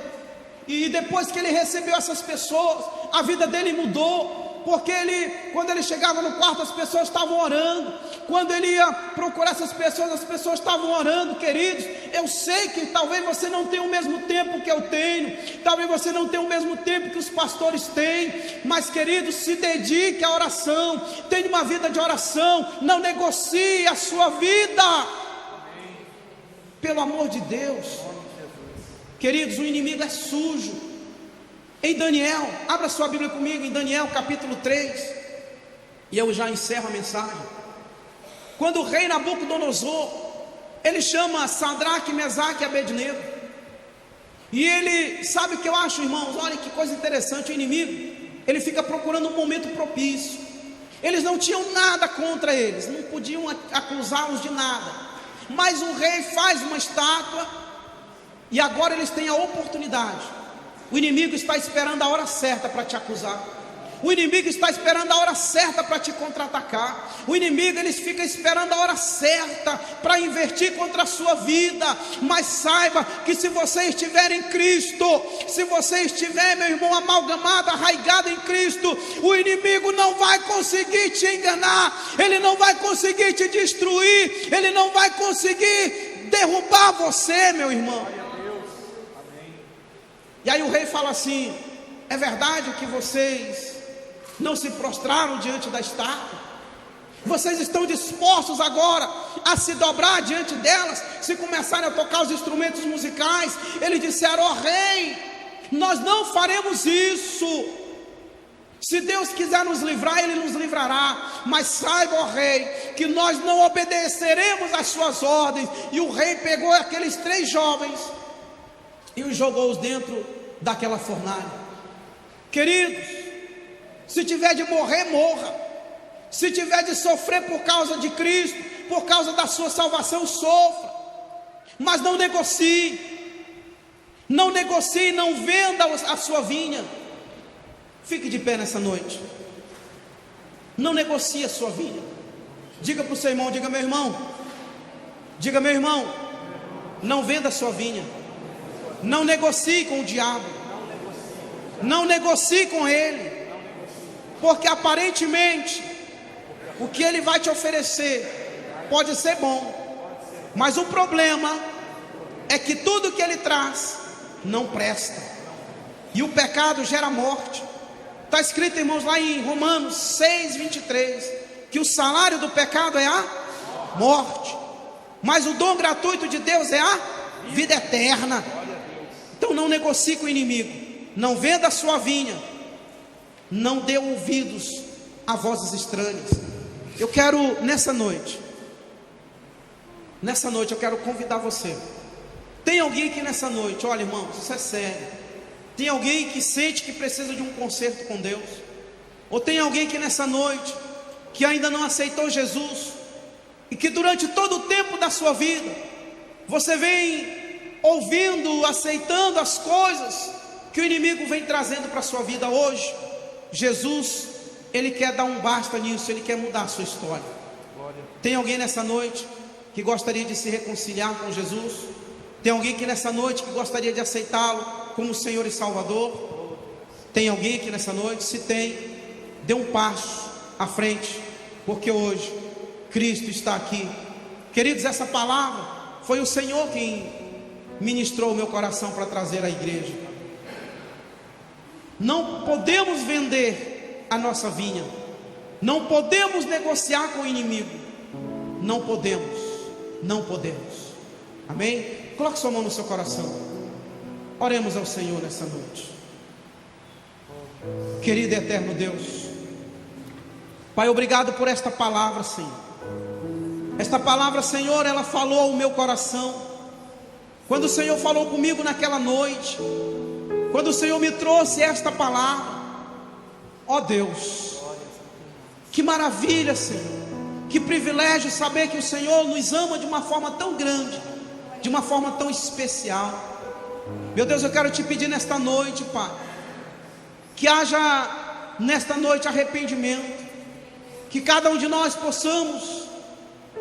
e depois que ele recebeu essas pessoas, a vida dele mudou. Porque quando ele chegava no quarto, as pessoas estavam orando. Quando ele ia procurar essas pessoas, as pessoas estavam orando. Queridos, eu sei que talvez você não tenha o mesmo tempo que eu tenho, talvez você não tenha o mesmo tempo que os pastores têm, mas, queridos, se dedique à oração, tenha uma vida de oração, não negocie a sua vida. Amém. Pelo amor de Deus. Queridos, o inimigo é sujo. Em Daniel, abra sua Bíblia comigo, em Daniel capítulo 3, e eu já encerro a mensagem. Quando o rei Nabucodonosor, ele chama Sadraque, Mesaque e Abednego, e ele, sabe o que eu acho, irmãos? Olha que coisa interessante. O inimigo, ele fica procurando um momento propício. Eles não tinham nada contra eles, não podiam acusá-los de nada, mas o rei faz uma estátua, e agora eles têm a oportunidade. O inimigo está esperando a hora certa para te acusar. O inimigo está esperando a hora certa para te contra-atacar. O inimigo, ele fica esperando a hora certa para invertir contra a sua vida. Mas saiba que se você estiver em Cristo, se você estiver, meu irmão, amalgamado, arraigado em Cristo, o inimigo não vai conseguir te enganar, ele não vai conseguir te destruir, ele não vai conseguir derrubar você, meu irmão. E aí o rei fala assim: É verdade que vocês não se prostraram diante da estátua? Vocês estão dispostos agora a se dobrar diante delas, se começarem a tocar os instrumentos musicais? Eles disseram: ó rei, nós não faremos isso. Se Deus quiser nos livrar, Ele nos livrará. Mas saiba, ó rei, que nós não obedeceremos às suas ordens. E o rei pegou aqueles 3 jovens e os jogou dentro daquela fornalha. Queridos, se tiver de morrer, morra. Se tiver de sofrer por causa de Cristo, por causa da sua salvação, sofra. Mas não negocie. Não negocie, não venda a sua vinha. Fique de pé nessa noite. Não negocie a sua vinha. Diga para o seu irmão, diga: meu irmão. Diga: meu irmão, não venda a sua vinha. Não negocie com o diabo. Não negocie com ele. Porque aparentemente o que ele vai te oferecer pode ser bom, mas o problema é que tudo que ele traz não presta. E o pecado gera morte. Está escrito, irmãos, lá em Romanos 6:23, que o salário do pecado é a morte, mas o dom gratuito de Deus é a vida eterna. Então não negocie com o inimigo. Não venda a sua vinha. Não dê ouvidos a vozes estranhas. Eu quero nessa noite eu quero convidar você. Tem alguém que nessa noite, olha irmãos, isso é sério. Tem alguém que sente que precisa de um conserto com Deus? Ou tem alguém que nessa noite, que ainda não aceitou Jesus, e que durante todo o tempo da sua vida, você vem ouvindo, aceitando as coisas que o inimigo vem trazendo para a sua vida hoje? Jesus, Ele quer dar um basta nisso, Ele quer mudar a sua história. Tem alguém nessa noite que gostaria de se reconciliar com Jesus? Tem alguém que nessa noite que gostaria de aceitá-lo como Senhor e Salvador? Tem alguém aqui nessa noite? Se tem, dê um passo à frente, porque hoje Cristo está aqui. Queridos, essa palavra foi o Senhor quem ministrou o meu coração para trazer à igreja. Não podemos vender a nossa vinha. Não podemos negociar com o inimigo. Não podemos. Não podemos. Amém? Coloque sua mão no seu coração. Oremos ao Senhor nessa noite. Querido e eterno Deus, Pai, obrigado por esta palavra, Senhor. Esta palavra, Senhor, ela falou ao meu coração. Quando o Senhor falou comigo naquela noite, quando o Senhor me trouxe esta palavra, ó Deus, que maravilha, Senhor, que privilégio saber que o Senhor nos ama de uma forma tão grande, de uma forma tão especial. Meu Deus, eu quero te pedir nesta noite, Pai, que haja nesta noite arrependimento, que cada um de nós possamos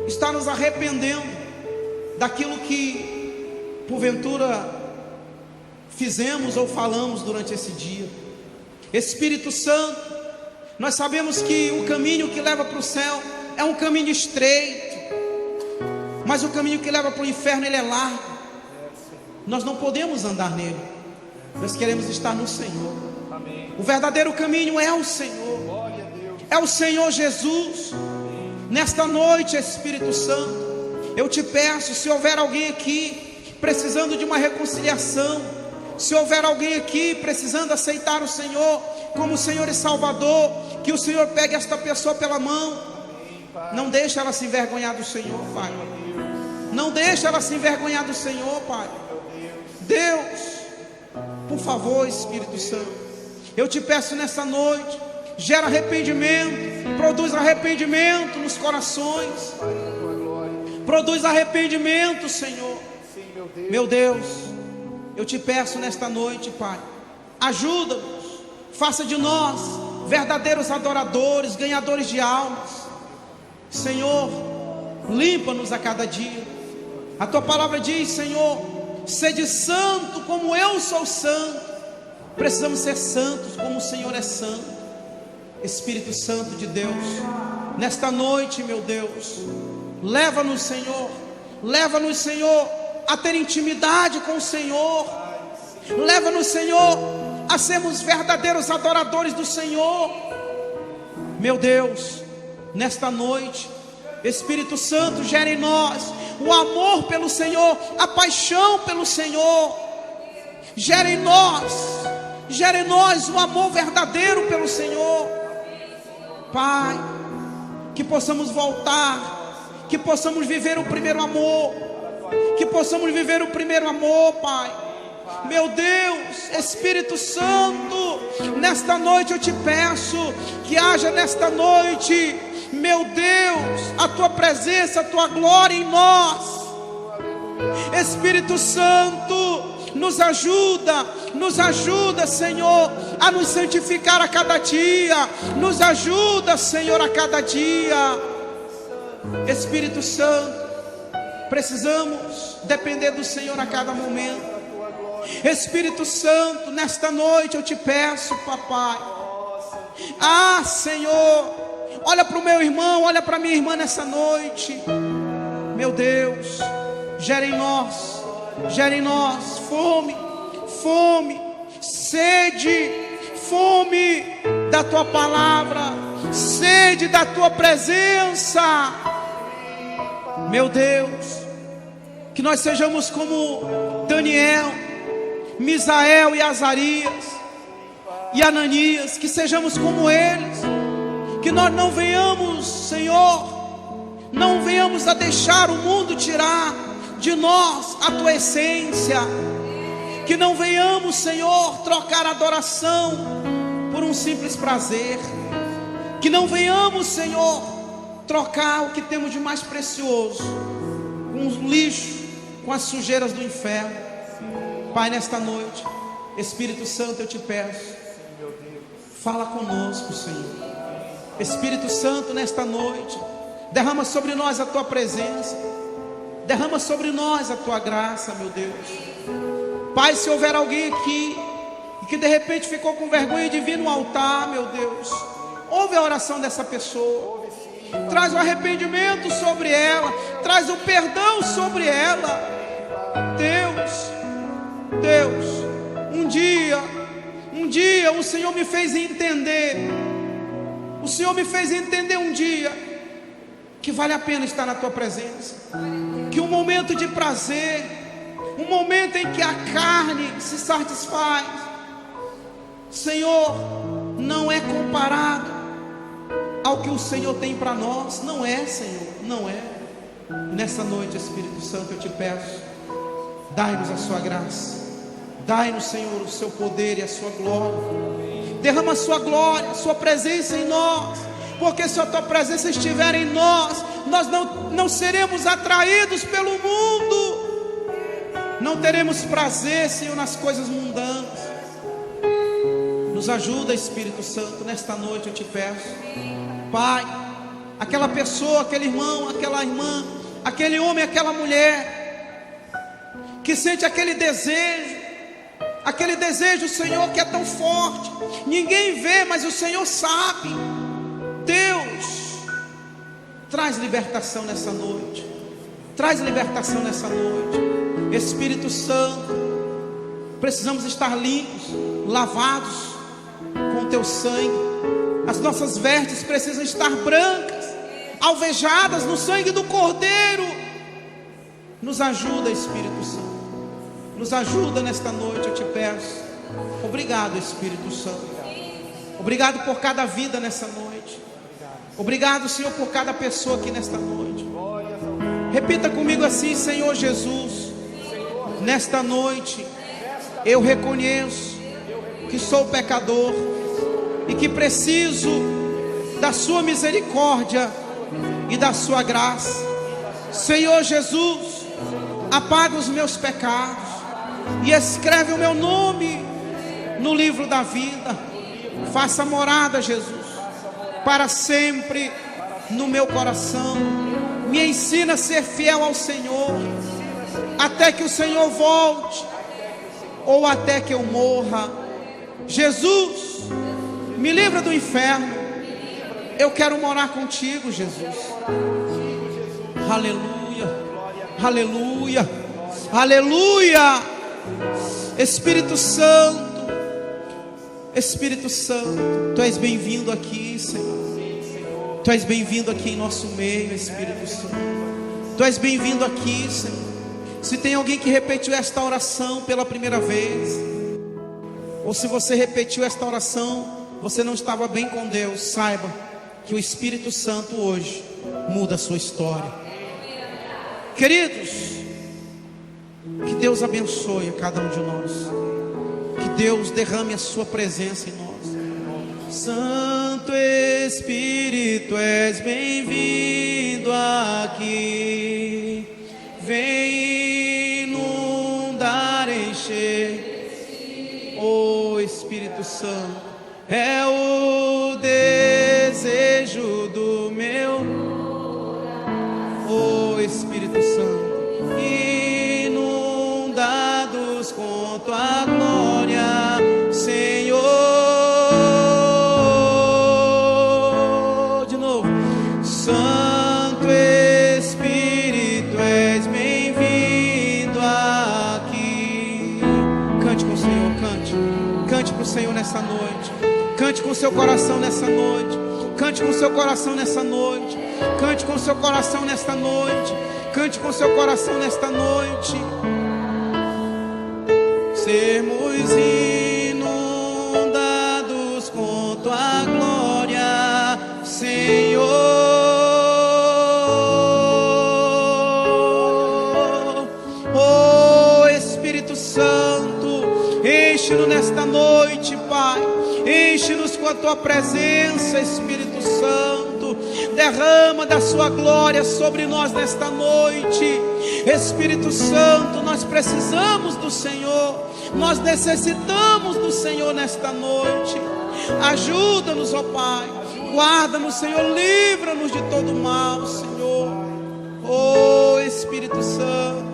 estar nos arrependendo daquilo que porventura fizemos ou falamos durante esse dia. Espírito Santo, nós sabemos que o caminho que leva para o céu é um caminho estreito, mas o caminho que leva para o inferno, ele é largo. Nós não podemos andar nele. Nós queremos estar no Senhor. O verdadeiro caminho é o Senhor. É o Senhor Jesus. Nesta noite, Espírito Santo, eu te peço, se houver alguém aqui precisando de uma reconciliação, se houver alguém aqui precisando aceitar o Senhor como Senhor e Salvador, que o Senhor pegue esta pessoa pela mão. Não deixe ela se envergonhar do Senhor, Pai. Não deixe ela se envergonhar do Senhor, Pai. Deus, por favor, Espírito Santo, eu te peço nessa noite, gera arrependimento, produz arrependimento nos corações, produz arrependimento, Senhor. Meu Deus, eu te peço nesta noite, Pai, ajuda-nos, faça de nós verdadeiros adoradores, ganhadores de almas. Senhor, limpa-nos a cada dia. A tua palavra diz, Senhor, sede santo como eu sou santo. Precisamos ser santos como o Senhor é santo. Espírito Santo de Deus, nesta noite, meu Deus, leva-nos, Senhor, leva-nos, Senhor, a ter intimidade com o Senhor. Leva-nos, Senhor, a sermos verdadeiros adoradores do Senhor. Meu Deus, nesta noite, Espírito Santo, gera em nós o amor pelo Senhor, a paixão pelo Senhor. Gera em nós o amor verdadeiro pelo Senhor. Pai, que possamos voltar, que possamos viver o primeiro amor, Pai. Meu Deus, Espírito Santo, nesta noite eu te peço que haja nesta noite, meu Deus, a tua presença, a tua glória em nós. Espírito Santo, nos ajuda, Senhor, a nos santificar a cada dia. Nos ajuda, Senhor, a cada dia. Espírito Santo, precisamos depender do Senhor a cada momento. Espírito Santo, nesta noite eu te peço, papai. Senhor, olha para o meu irmão, olha para a minha irmã nessa noite. Meu Deus, gera em nós fome, sede, fome da tua palavra, sede da tua presença. Meu Deus, que nós sejamos como Daniel, Misael e Azarias e Ananias, que sejamos como eles, que nós não venhamos, Senhor, não venhamos a deixar o mundo tirar de nós a tua essência, que não venhamos, Senhor, trocar a adoração por um simples prazer, que não venhamos, Senhor, trocar o que temos de mais precioso com o lixo, com as sujeiras do inferno. Pai, nesta noite, Espírito Santo, eu te peço, fala conosco, Senhor. Espírito Santo, nesta noite, derrama sobre nós a tua presença, derrama sobre nós a tua graça, meu Deus. Pai, se houver alguém aqui que de repente ficou com vergonha de vir no altar, meu Deus, ouve a oração dessa pessoa, traz o arrependimento sobre ela, traz o perdão sobre ela. Deus, um dia o Senhor me fez entender, um dia que vale a pena estar na tua presença, que um momento de prazer, um momento em que a carne se satisfaz, Senhor, não é comparado ao que o Senhor tem para nós. Não é, Senhor, não é. Nessa noite, Espírito Santo, eu te peço, dai-nos a sua graça, dai-nos, Senhor, o seu poder e a sua glória. Derrama a sua glória, a sua presença em nós, porque se a tua presença estiver em nós, nós não seremos atraídos pelo mundo, não teremos prazer, Senhor, nas coisas mundanas. Nos ajuda, Espírito Santo, nesta noite eu te peço, Pai, aquela pessoa, aquele irmão, aquela irmã, aquele homem, aquela mulher, que sente aquele desejo, Senhor, que é tão forte, ninguém vê, mas o Senhor sabe. Deus, traz libertação nessa noite, Espírito Santo, precisamos estar limpos, lavados com teu sangue, as nossas vestes precisam estar brancas, alvejadas no sangue do Cordeiro. Nos ajuda, Espírito Santo, nos ajuda nesta noite, eu te peço. Obrigado, Espírito Santo, obrigado por cada vida nessa noite, obrigado, Senhor, por cada pessoa aqui nesta noite. Repita comigo assim: Senhor Jesus, nesta noite eu reconheço que sou pecador e que preciso da sua misericórdia e da sua graça. Senhor Jesus, apaga os meus pecados e escreve o meu nome no livro da vida. Faça morada, Jesus, para sempre no meu coração. Me ensina a ser fiel ao Senhor, até que o Senhor volte, ou até que eu morra. Jesus, me livra do inferno. Eu quero morar contigo, Jesus. Aleluia, aleluia, aleluia. Espírito Santo, Espírito Santo, Tu és bem-vindo aqui, Senhor. Tu és bem-vindo aqui em nosso meio, Espírito Santo. Tu és bem-vindo aqui, Senhor. Se tem alguém que repetiu esta oração pela primeira vez, ou se você repetiu esta oração, você não estava bem com Deus, saiba que o Espírito Santo hoje muda a sua história. Queridos, que Deus abençoe a cada um de nós. Que Deus derrame a sua presença em nós. Santo Espírito, és bem-vindo aqui. Vem inundar, encher. Oh Espírito Santo, é o desejo do meu. Oh Espírito Santo, inundados com Tua glória, Senhor. De novo. Santo Espírito, és bem-vindo aqui. Cante com o Senhor, cante. Cante para o Senhor nessa noite. Cante com o seu coração nessa noite. Cante com o seu coração nessa noite. Cante com o seu coração nesta noite. Cante com o seu coração nesta noite. Sermos inundados com Tua glória, Senhor. Oh Espírito Santo, enche-nos nesta noite, Pai. Enche-nos com a Tua presença, Espírito Santo. Derrama da Sua glória sobre nós nesta noite. Espírito Santo, nós precisamos do Senhor. Nós necessitamos do Senhor nesta noite. Ajuda-nos, ó Pai. Guarda-nos, Senhor. Livra-nos de todo mal, Senhor. Oh Espírito Santo.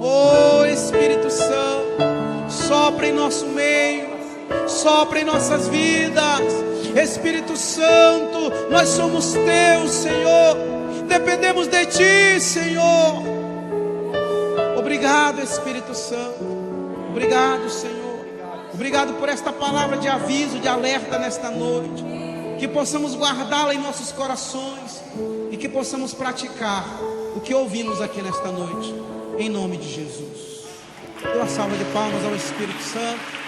Oh Espírito Santo. Sopra em nosso meio. Sopra em nossas vidas. Espírito Santo, nós somos Teus, Senhor. Dependemos de Ti, Senhor. Obrigado, Espírito Santo. Obrigado, Senhor. Obrigado por esta palavra de aviso, de alerta nesta noite. Que possamos guardá-la em nossos corações e que possamos praticar o que ouvimos aqui nesta noite. Em nome de Jesus. Dê uma salva de palmas ao Espírito Santo.